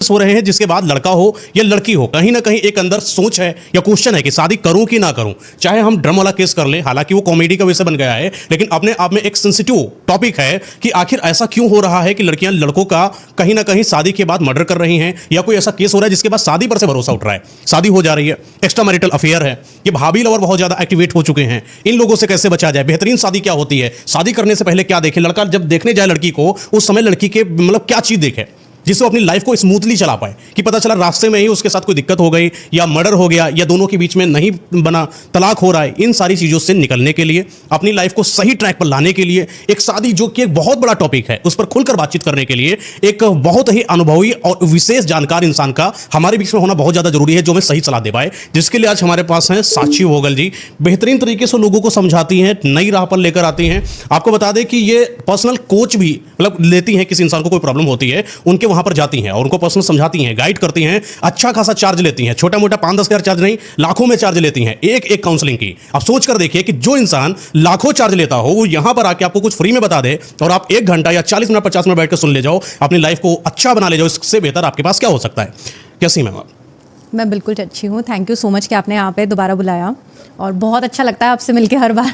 हो रहे हैं जिसके बाद लड़का हो या लड़की हो, कहीं ना कहीं एक अंदर सोच है या क्वेश्चन है कि शादी करूं कि ना करूं। चाहे हम ड्रम वाला केस कर ले, हालांकि वो कॉमेडी का विषय बन गया है, लेकिन अपने आप में एक सेंसिटिव टॉपिक है कि आखिर ऐसा क्यों हो रहा है कि लड़कियां लड़कों का कहीं ना कहीं शादी के बाद मर्डर कर रही हैं, या कोई ऐसा केस हो रहा है जिसके बाद शादी पर से भरोसा उठ रहा है, शादी हो जा रही है, एक्स्ट्रा मैरिटल अफेयर है, ये भाभी लवर बहुत ज्यादा एक्टिवेट हो चुके हैं। इन लोगों से कैसे बचा जाए? बेहतरीन शादी क्या होती है? शादी करने से पहले क्या देखे? लड़का जब देखने जाए लड़की को, उस समय लड़की के मतलब क्या चीज देखे जिससे वो अपनी लाइफ को स्मूथली चला पाए, कि पता चला रास्ते में ही उसके साथ कोई दिक्कत हो गई या मर्डर हो गया या दोनों के बीच में नहीं बना, तलाक हो रहा है। इन सारी चीज़ों से निकलने के लिए, अपनी लाइफ को सही ट्रैक पर लाने के लिए, एक शादी जो कि एक बहुत बड़ा टॉपिक है उस पर खुलकर बातचीत करने के लिए एक बहुत ही अनुभवी और विशेष जानकार इंसान का हमारे बीच में होना बहुत ज़्यादा जरूरी है, जो हमें सही सलाह दे पाए। जिसके लिए आज हमारे पास हैं साक्षी वोगल जी। बेहतरीन तरीके से लोगों को समझाती हैं, नई राह पर लेकर आती हैं। आपको बता दें कि ये पर्सनल कोच भी मतलब लेती हैं, किसी इंसान को कोई प्रॉब्लम होती है उनके वहां पर जाती हैं और उनको पर्सनल समझाती हैं, गाइड करती हैं, अच्छा खासा चार्ज लेती हैं, छोटा मोटा 5-10 हज़ार चार्ज नहीं, लाखों में चार्ज लेती हैं एक काउंसलिंग की। आप सोच कर देखिए कि जो इंसान लाखों चार्ज लेता हो वो यहां पर आके आपको कुछ फ्री में बता दे और आप 1 घंटा या 40 मिनट 50 मिनट बैठ कर सुन ले जाओ, अपनी लाइफ को अच्छा बना ले जाओ, इससे बेहतर आपके पास क्या हो सकता है? कैसी मैम आप? मैं बिल्कुल अच्छी हूँ। थैंक यू सो मच कि आपने यहाँ पे दोबारा बुलाया और बहुत अच्छा लगता है आपसे मिलके हर बार।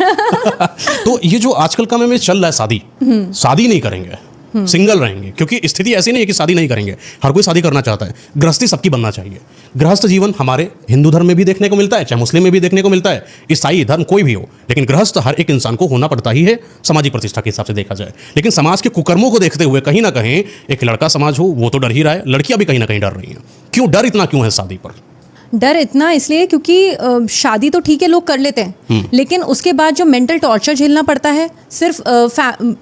तो ये जो आजकल का में चल रहा है, शादी नहीं करेंगे, सिंगल रहेंगे, क्योंकि स्थिति ऐसी नहीं है कि शादी नहीं करेंगे, हर कोई शादी करना चाहता है। गृहस्थी सबकी बनना चाहिए। गृहस्थ जीवन हमारे हिंदू धर्म में भी देखने को मिलता है, चाहे मुस्लिम में भी देखने को मिलता है, ईसाई धर्म कोई भी हो, लेकिन गृहस्थ हर एक इंसान को होना पड़ता ही है, सामाजिक प्रतिष्ठा के हिसाब से देखा जाए। लेकिन समाज के कुकर्मों को देखते हुए कहीं ना कहीं एक लड़का समाज हो वो तो डर ही रहा है, लड़कियां भी कहीं ना कहीं डर रही हैं। क्यों डर इतना क्यों है शादी पर? डर इतना इसलिए क्योंकि शादी तो ठीक है लोग कर लेते हैं, लेकिन उसके बाद जो मेंटल टॉर्चर झेलना पड़ता है, सिर्फ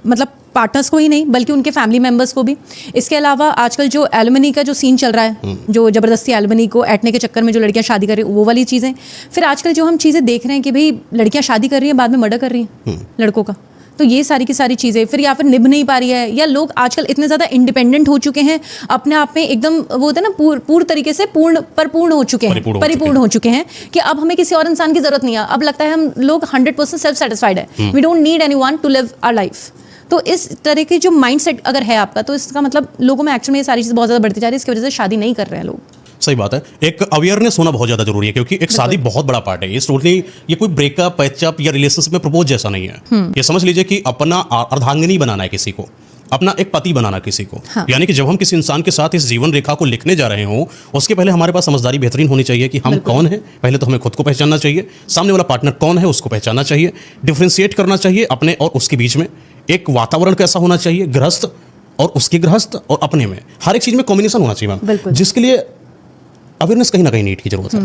मतलब पार्टनर्स को ही नहीं बल्कि उनके फैमिली मेंबर्स को भी। इसके अलावा आजकल जो एलुमनी का जो सीन चल रहा है, जो ज़बरदस्ती एलुमनी को ऐटने के चक्कर में जो लड़कियां शादी कर रही हैं, वो वाली चीज़ें। फिर आजकल जो हम चीज़ें देख रहे हैं कि भाई लड़कियां शादी कर रही हैं बाद में मर्डर कर रही हैं लड़कों का, तो ये सारी की सारी चीज़ें। फिर या फिर निभ नहीं पा रही है, या लोग आजकल इतने ज़्यादा इंडिपेंडेंट हो चुके हैं, अपने आप में एकदम वो होता है ना पूर्ण तरीके से परिपूर्ण हो चुके हैं, परिपूर्ण हो चुके हैं कि अब हमें किसी और इंसान की ज़रूरत नहीं है। अब लगता है हम लोग 100% सेल्फ सेटिस्फाइड है, we don't need anyone to live our life. तो इस तरह की जो माइंडसेट अगर है आपका, तो इसका मतलब लोगों में एक्चुअली में ये सारी चीज़ बहुत ज़्यादा बढ़ती जा रही है, इसकी वजह से शादी नहीं कर रहे हैं लोग। सही बात है। एक अवेयरनेस होना बहुत ज़्यादा जरूरी है, क्योंकि एक शादी बहुत बड़ा पार्ट है। ये टोटली ये कोई ब्रेकअप पैचअप या रिलेशनशिप में प्रपोज जैसा नहीं है। ये समझ लीजिए कि अपना अर्धांगिनी बनाना है किसी को, अपना एक पति बनाना किसी को। हाँ। यानी कि जब हम किसी इंसान के साथ इस जीवन रेखा को लिखने जा रहे हो, उसके पहले हमारे पास समझदारी बेहतरीन होनी चाहिए कि हम कौन हैं। पहले तो हमें खुद को पहचानना चाहिए, सामने वाला पार्टनर कौन है उसको पहचानना चाहिए, डिफ्रेंशिएट करना चाहिए अपने और उसके बीच में। एक वातावरण कैसा होना चाहिए, गृहस्थ और उसके गृहस्थ और अपने में, हर एक चीज में कॉम्बिनेशन होना चाहिए मैम, जिसके लिए अवेयरनेस कहीं ना कहीं नीड की जरूरत है।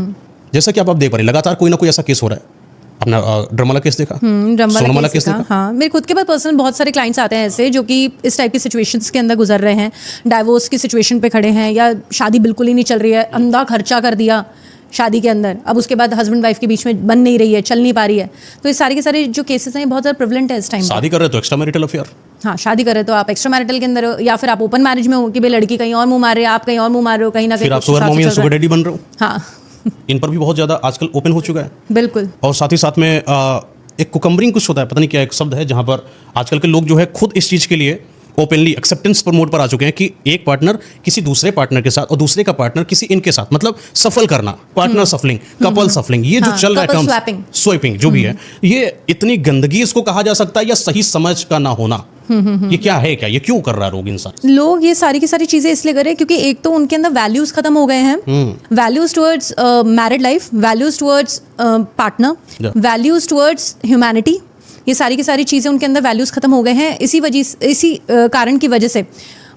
जैसा कि आप देख पा रहे हैं, लगातार कोई ना कोई ऐसा केस हो रहा है। अपना ड्रम वाला केस देखा, सोनम वाला केस देखा। हाँ, मेरे खुद के पास पर्सनल बहुत सारे क्लाइंट्स आते हैं ऐसे, जो कि इस टाइप की सिचुएशंस के अंदर गुजर रहे हैं, डाइवोर्स की सिचुएशन पे खड़े हैं, या शादी बिल्कुल ही नहीं चल रही है, अंधा खर्चा कर दिया शादी के अंदर, अब उसके बाद हस्बैंड वाइफ के बीच में बन नहीं रही है, चल नहीं पा रही है। तो ये सारे के सारे जो केसेस हैं बहुत ज़्यादा प्रिवलेंट है इस टाइम। शादी कर रहे तो एक्स्ट्रा मैरिटल अफेयर, हाँ शादी कर रहे तो आप एक्स्ट्रा मैरिटल के अंदर हो, या फिर आप ओपन मैरिज में हो कि भाई लड़की कहीं और मुंह मार रही है, आप कहीं और मुंह मार रहे हो, कहीं ना कहीं आप सुगर मॉमी या सुगर डैडी बन रहे हो। हाँ, इन पर भी बहुत ज़्यादा आजकल ओपन हो चुका है। बिल्कुल। और साथ ही साथ में एक कुकम्बरिंग कुछ होता है, पता नहीं क्या एक शब्द है, जहाँ पर आजकल के लोग जो है खुद इस चीज़ के लिए ओपनली एक्सेप्टेंस पर मोड पर आ चुके हैं कि एक पार्टनर किसी दूसरे पार्टनर के साथ और दूसरे का पार्टनर किसी इनके साथ, मतलब सफल करना, पार्टनर सफलिंग, कपल सफलिंग, ये जो चल रहा है टर्म स्वैपिंग जो भी है, ये इतनी गंदगी इसको कहा जा सकता है, या सही समझ का ना होना, ये क्या है, क्या ये क्यों कर रहा है लोग इंसान? लोग ये सारी की सारी चीजें इसलिए कर रहे हैं क्योंकि एक तो उनके अंदर वैल्यूज खत्म हो गए हैं, values towards married life, values towards partner, values towards humanity, ये सारी की सारी चीज़ें उनके अंदर वैल्यूज़ खत्म हो गए हैं। इसी कारण की वजह से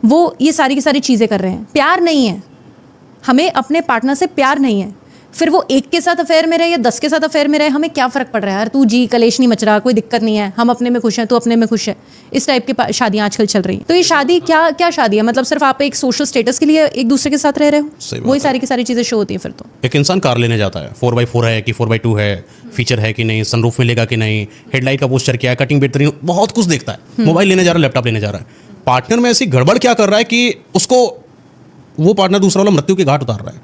वो ये सारी की सारी चीज़ें कर रहे हैं। प्यार नहीं है, हमें अपने पार्टनर से प्यार नहीं है, फिर वो एक के साथ अफेयर में रहे या 10 के साथ अफेयर में रहे, हमें क्या फ़र्क पड़ रहा है यार, तू जी कलेश नहीं मच रहा, कोई दिक्कत नहीं है, हम अपने में खुश हैं, तू अपने में खुश है। इस टाइप की शादियाँ आजकल चल रही हैं। तो ये शादी क्या शादी है, मतलब सिर्फ आप एक सोशल स्टेटस के लिए एक दूसरे के साथ रह रहे हो, वही सारी की सारी चीज़ें शो होती हैं। फिर तो एक इंसान कार लेने जाता है, 4x4 है कि 4x2 है, फीचर है कि नहीं, सनरूफ मिलेगा कि नहीं, हेडलाइट का पोस्टर क्या है, कटिंग बेहतरीन, बहुत कुछ देखता है, मोबाइल लेने जा रहा है, लैपटॉप लेने जा रहा है। पार्टनर में ऐसी गड़बड़ क्या कर रहा है कि उसको वो पार्टनर दूसरा वाला मृत्यु के घाट उतार रहा है?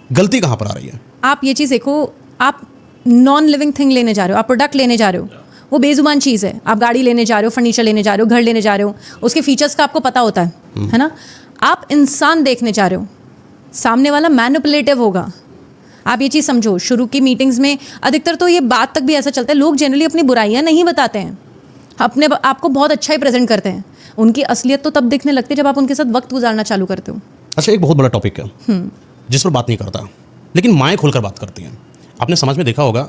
गलती कहाँ पर आ रही है? आप ये चीज़ देखो, आप नॉन लिविंग थिंग लेने जा रहे हो, आप प्रोडक्ट लेने जा रहे हो, वो बेजुबान चीज़ है। आप गाड़ी लेने जा रहे हो, फर्नीचर लेने जा रहे हो, घर लेने जा रहे हो, उसके फीचर्स का आपको पता होता है ना। आप इंसान देखने जा रहे हो, सामने वाला मैनिपुलेटिव होगा। आप ये चीज़ समझो, शुरू की मीटिंग्स में अधिकतर तो ये बात तक भी ऐसा चलता है, लोग जनरली अपनी बुराइयां नहीं बताते हैं, अपने आपको बहुत अच्छा ही प्रेजेंट करते हैं। उनकी असलियत तो तब दिखने लगती है जब आप उनके साथ वक्त गुजारना चालू करते हो। अच्छा, एक बहुत बड़ा टॉपिक है जिस पर बात नहीं करता, लेकिन माएँ खुलकर बात करती हैं। आपने समाज में देखा होगा,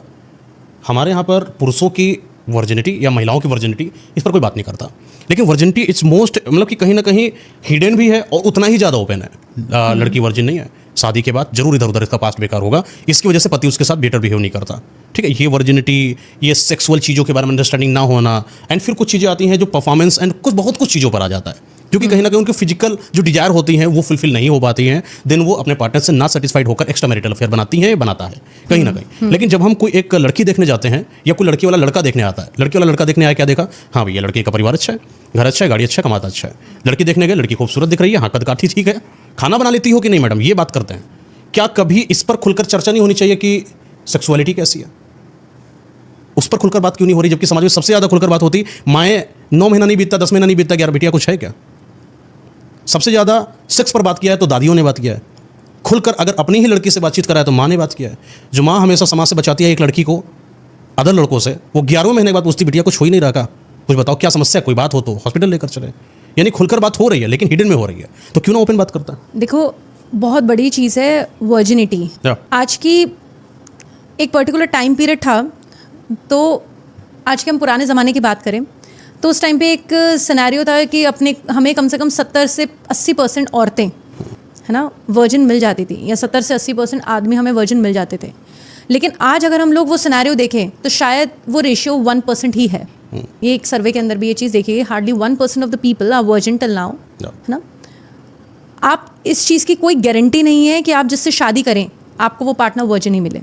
हमारे यहाँ पर पुरुषों की वर्जिनिटी या महिलाओं की वर्जिनिटी, इस पर कोई बात नहीं करता, लेकिन वर्जिनिटी इट्स मोस्ट, मतलब कि कहीं ना कहीं हिडन भी है और उतना ही ज़्यादा ओपन है। लड़की वर्जिन नहीं है, शादी के बाद जरूर इधर उधर इसका पास्ट बेकार होगा, इसकी वजह से पति उसके साथ बेटर बिहेव नहीं करता। ठीक है, ये वर्जिनिटी, ये सेक्सुअल चीज़ों के बारे में अंडरस्टैंडिंग ना होना, एंड फिर कुछ चीज़ें आती हैं जो परफॉर्मेंस एंड बहुत कुछ चीज़ों पर आ जाता है, क्योंकि कहीं ना कहीं उनकी फिजिकल जो डिजायर होती हैं वो फुलफिल नहीं हो पाती हैं। देन वो अपने पार्टनर से ना सेटिस्फाइड होकर एक्स्ट्रा मैरिटल अफेयर बनाती हैं, बनाता है कहीं ना कहीं। लेकिन जब हम कोई एक लड़की देखने जाते हैं या कोई लड़की वाला लड़का देखने आता है, लड़की वाला लड़का देखने आया, क्या देखा? हाँ भैया, लड़के का परिवार अच्छा है, घर अच्छा है, गाड़ी अच्छा है, कमाता अच्छा है। लड़की देखने गए, लड़की खूबसूरत दिख रही है, हाँ कद काठी ठीक है, खाना बना लेती हो कि नहीं मैडम, ये बात करते हैं। क्या कभी इस पर खुलकर चर्चा नहीं होनी चाहिए कि सेक्सुअलिटी कैसी है? उस पर खुलकर बात क्यों नहीं हो रही, जबकि समाज में सबसे ज़्यादा खुलकर बात होती? माएँ 9 महीना नहीं बीतता, 10 महीना नहीं बीतता, 11 बेटिया कुछ है क्या? सबसे ज़्यादा सेक्स पर बात किया है तो दादियों ने बात किया है, खुलकर अगर अपनी ही लड़की से बातचीत करा है तो माँ ने बात किया है। जो माँ हमेशा समाज से बचाती है एक लड़की को अदर लड़कों से, वो 11वें महीने के बाद पूछती, बिटिया कुछ हो ही नहीं रहा का, कुछ बताओ क्या समस्या, कोई बात हो तो हॉस्पिटल लेकर चले। यानी खुलकर बात हो रही है लेकिन हिडन में हो रही है, तो क्यों ना ओपन बात करता? देखो, बहुत बड़ी चीज़ है वर्जिनिटी। आज की एक पर्टिकुलर टाइम पीरियड था, तो आज के हम पुराने ज़माने की बात करें तो उस टाइम पे एक सिनेरियो था कि हमें कम से कम 70 से 80% औरतें, है ना, वर्जिन मिल जाती थी, या 70 से 80% आदमी हमें वर्जिन मिल जाते थे। लेकिन आज अगर हम लोग वो सिनेरियो देखें तो शायद वो रेशियो 1% ही है। ये एक सर्वे के अंदर भी ये चीज़ देखिए, hardly 1% of the people are virgin till now, है ना। आप इस चीज़ की कोई गारंटी नहीं है कि आप जिससे शादी करें आपको वो पार्टनर वर्जिन ही मिले।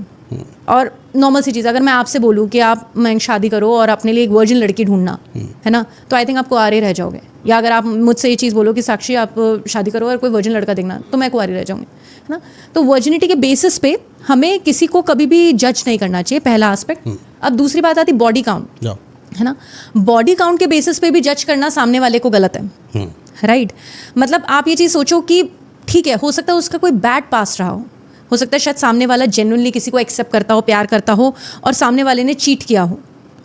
और नॉर्मल सी चीज़, अगर मैं आपसे बोलूँ कि आप मैं शादी करो और अपने लिए एक वर्जिन लड़की ढूंढना, है ना, तो आई थिंक आप कुंवारे रह जाओगे। या अगर आप मुझसे ये चीज़ बोलो कि साक्षी आप शादी करो और कोई वर्जिन लड़का देखना, तो मैं कुंवारी रह जाऊँगी, है ना। तो वर्जिनिटी के बेसिस पे हमें किसी को कभी भी जज नहीं करना चाहिए, पहला एस्पेक्ट। अब दूसरी बात आती बॉडी काउंट, है ना। बॉडी काउंट के बेसिस पे भी जज करना सामने वाले को गलत है, राइट। मतलब आप ये चीज़ सोचो कि ठीक है, हो सकता है उसका कोई बैड पास्ट रहा हो सकता है शायद सामने वाला जेन्युइनली किसी को एक्सेप्ट करता हो, प्यार करता हो, और सामने वाले ने चीट किया हो,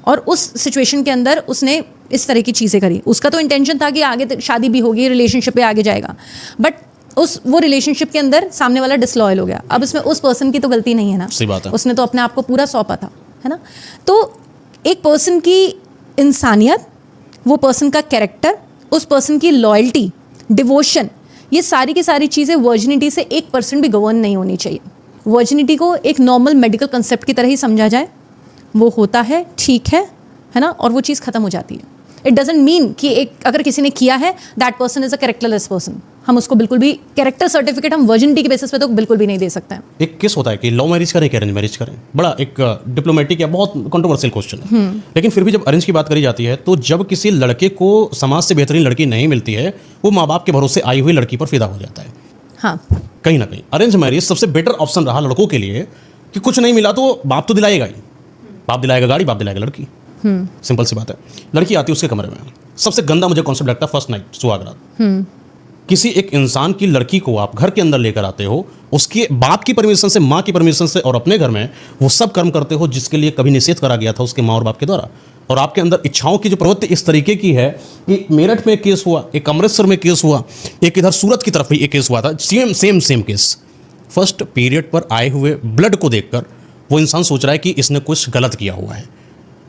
और उस सिचुएशन के अंदर उसने इस तरह की चीज़ें करी। उसका तो इंटेंशन था कि आगे तक शादी भी होगी, रिलेशनशिप पे आगे जाएगा, बट वो रिलेशनशिप के अंदर सामने वाला डिसलॉयल हो गया। अब इसमें उस पर्सन की तो गलती नहीं है ना, सही बात है। उसने तो अपने आप को पूरा सौंपा था, है ना। तो एक पर्सन की इंसानियत, वो पर्सन का कैरेक्टर, उस पर्सन की लॉयल्टी, डिवोशन, ये सारी की सारी चीज़ें वर्जिनिटी से 1% भी गवर्न नहीं होनी चाहिए। वर्जिनिटी को एक नॉर्मल मेडिकल कंसेप्ट की तरह ही समझा जाए, वो होता है, ठीक है ना, और वो चीज़ खत्म हो जाती है। इट डजंट मीन कि अगर किसी ने किया है that person is a characterless person. हम उसको बिल्कुल भी कैरेक्टर सर्टिफिकेट हम वर्जिनिटी के बेसिस पे तो बिल्कुल भी नहीं दे सकते हैं। एक केस होता है कि लव मैरिज करें कि अरेंज मैरिज करें, बड़ा एक डिप्लोमेटिक या बहुत कंट्रोवर्शियल क्वेश्चन है। लेकिन फिर भी जब अरेंज की बात करी जाती है तो जब किसी लड़के को समाज से बेहतरीन लड़की नहीं मिलती है, वो माँ बाप के भरोसे आई हुई लड़की पर फिदा हो जाता है। हाँ, कहीं ना कहीं अरेंज मैरिज सबसे बेटर ऑप्शन रहा लड़कों के लिए कि कुछ नहीं मिला तो बाप तो दिलाएगा ही, बाप दिलाएगा गाड़ी, बाप दिलाएगा लड़की, सिंपल सी बात है। लड़की आती है उसके कमरे में, सबसे गंदा मुझे कॉन्सेप्ट लगता है फर्स्ट नाइट, सुहागरात। किसी एक इंसान की लड़की को आप घर के अंदर लेकर आते हो, उसके बाप की परमिशन से, माँ की परमिशन से, और अपने घर में वो सब कर्म करते हो जिसके लिए कभी निषेध करा गया था उसके माँ और बाप के द्वारा। और आपके अंदर इच्छाओं की जो प्रवृत्ति इस तरीके की है कि मेरठ में केस हुआ, एक अमृतसर में केस हुआ, एक इधर सूरत की तरफ भी एक केस हुआ था, सेम केस। फर्स्ट पीरियड पर आए हुए ब्लड को देखकर वो इंसान सोच रहा है कि इसने कुछ गलत किया हुआ है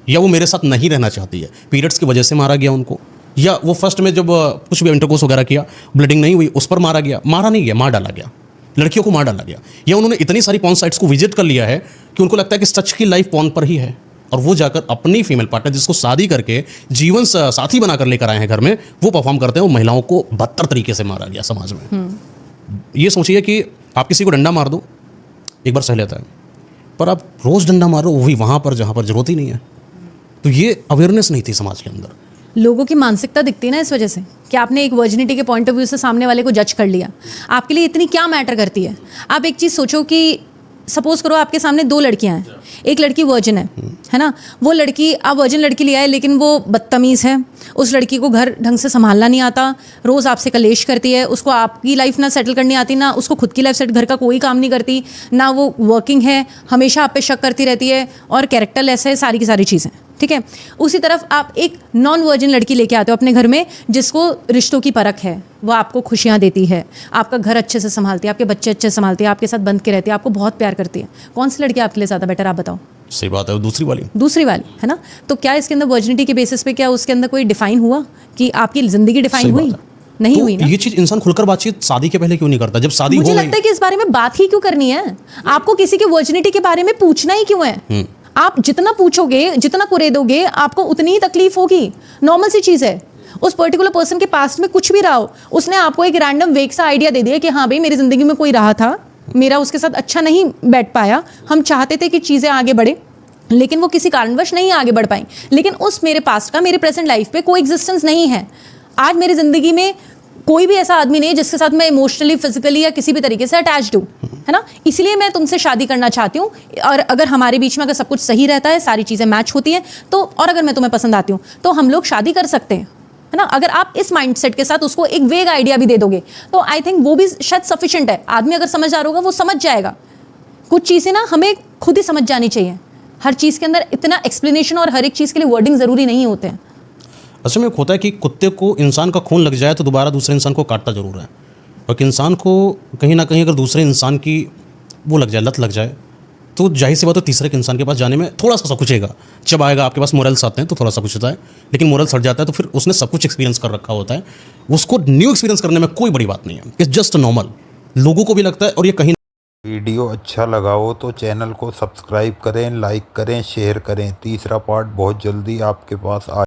या वो मेरे साथ नहीं रहना चाहती है, पीरियड्स की वजह से मारा गया उनको, या वो फर्स्ट में जब कुछ भी इंटरकोर्स वगैरह किया, ब्लीडिंग नहीं हुई, उस पर मारा गया, मारा नहीं गया, मार डाला गया, लड़कियों को मार डाला गया, या उन्होंने इतनी सारी पॉर्न साइट्स को विजिट कर लिया है कि उनको लगता है कि सच की लाइफ पॉर्न पर ही है, और वो जाकर अपनी फीमेल पार्टनर जिसको शादी करके जीवन साथी बनाकर लेकर आए हैं घर में, वो परफॉर्म करते हैं, वो महिलाओं को बदतर तरीके से मारा गया समाज में। ये सोचिए कि आप किसी को डंडा मार दो, एक बार सह लेता है, पर आप रोज़ डंडा मारो, वो भी वहाँ पर जहाँ पर जरूरत ही नहीं है। तो ये अवेयरनेस नहीं थी समाज के अंदर। लोगों की मानसिकता दिखती है ना इस वजह से कि आपने एक वर्जिनिटी के पॉइंट ऑफ व्यू से सामने वाले को जज कर लिया। आपके लिए इतनी क्या मैटर करती है? आप एक चीज़ सोचो कि सपोज करो आपके सामने 2 लड़कियां हैं, एक लड़की वर्जिन है ना, वो लड़की, आप वर्जिन लड़की ले आए लेकिन वो बदतमीज़ है, उस लड़की को घर ढंग से संभालना नहीं आता, रोज़ आपसे कलेश करती है, उसको आपकी लाइफ ना सेटल करनी आती, ना उसको खुद की लाइफ सेट, घर का कोई काम नहीं करती, ना वो वर्किंग है, हमेशा आप पे शक करती रहती है और कैरेक्टर लेस है, सारी की सारी चीज़ें, ठीक है। उसी तरफ आप एक नॉन वर्जिन लड़की लेके आते हो अपने घर में, जिसको रिश्तों की परख है, वो आपको खुशियाँ देती है, आपका घर अच्छे से संभालती है, आपके बच्चे अच्छे से संभालती है, आपके साथ बंध के रहती है, आपको बहुत प्यार करती है। कौन सी लड़की आपके लिए ज़्यादा बेटर, आप बताओ? सही बात है, दूसरी वाली है ना। तो क्या इसके अंदर वर्जिनिटी के बेसिस पे क्या उसके अंदर कोई डिफाइन हुआ कि आपकी ज़िंदगी डिफाइन सही हुई? बात है। नहीं तो हुई ना। ये चीज इंसान खुलकर बातचीत शादी के पहले क्यों नहीं करता, जब शादी हो मुझे गई? लगता है कि इस बारे में बात ही क्यों करनी है, आपको किसी की वर्जिनिटी के बारे में पूछना ही क्यों है? आप जितना पूछोगे, जितना कुरेदोगे, आपको उतनी ही तकलीफ होगी। नॉर्मल सी चीज़ है। उस पर्टिकुलर पर्सन के पास्ट में कुछ भी रहा हो, उसने आपको एक रैंडम वेग सा आइडिया दे दिया कि हाँ भाई मेरी ज़िंदगी में कोई रहा था, मेरा उसके साथ अच्छा नहीं बैठ पाया, हम चाहते थे कि चीज़ें आगे बढ़े लेकिन वो किसी कारणवश नहीं आगे बढ़ पाई, लेकिन उस मेरे पास्ट का मेरे प्रेजेंट लाइफ पे कोई एग्जिस्टेंस नहीं है। आज मेरी ज़िंदगी में कोई भी ऐसा आदमी नहीं है जिसके साथ मैं इमोशनली, फिजिकली या किसी भी तरीके से अटैच्ड हूँ, है ना। इसलिए मैं तुमसे शादी करना चाहती हूँ, और अगर हमारे बीच में अगर सब कुछ सही रहता है, सारी चीज़ें मैच होती हैं तो, और अगर मैं तुम्हें पसंद आती हूँ तो हम लोग शादी कर सकते हैं, है ना। अगर आप इस माइंडसेट के साथ उसको एक वेग आइडिया भी दे दोगे तो आई थिंक वो भी शायद सफिशिएंट है। आदमी अगर समझदार होगा वो समझ जाएगा। कुछ चीज़ें ना हमें खुद ही समझ जानी चाहिए। हर चीज़ के अंदर इतना एक्सप्लेनेशन और हर एक चीज़ के लिए वर्डिंग ज़रूरी नहीं होते हैं। असल में होता है कि कुत्ते को इंसान का खून लग जाए तो दोबारा दूसरे इंसान को काटता जरूर है, और इंसान को कहीं ना कहीं अगर दूसरे इंसान की वो लग जाए, लत लग जाए, तो जाहिर सी बात है तीसरे के इंसान के पास जाने में थोड़ा सा कुछेगा। जब आएगा आपके पास मोरल्स आते हैं तो थोड़ा सा कुछ होता है, लेकिन मोरल्स हट जाता है तो फिर उसने सब कुछ एक्सपीरियंस कर रखा होता है, उसको न्यू एक्सपीरियंस करने में कोई बड़ी बात नहीं है। इट्स जस्ट नॉर्मल, लोगों को भी लगता है। और ये कहीं वीडियो अच्छा लगा हो तो चैनल को सब्सक्राइब करें, लाइक करें, शेयर करें। तीसरा पार्ट बहुत जल्दी आपके पास आ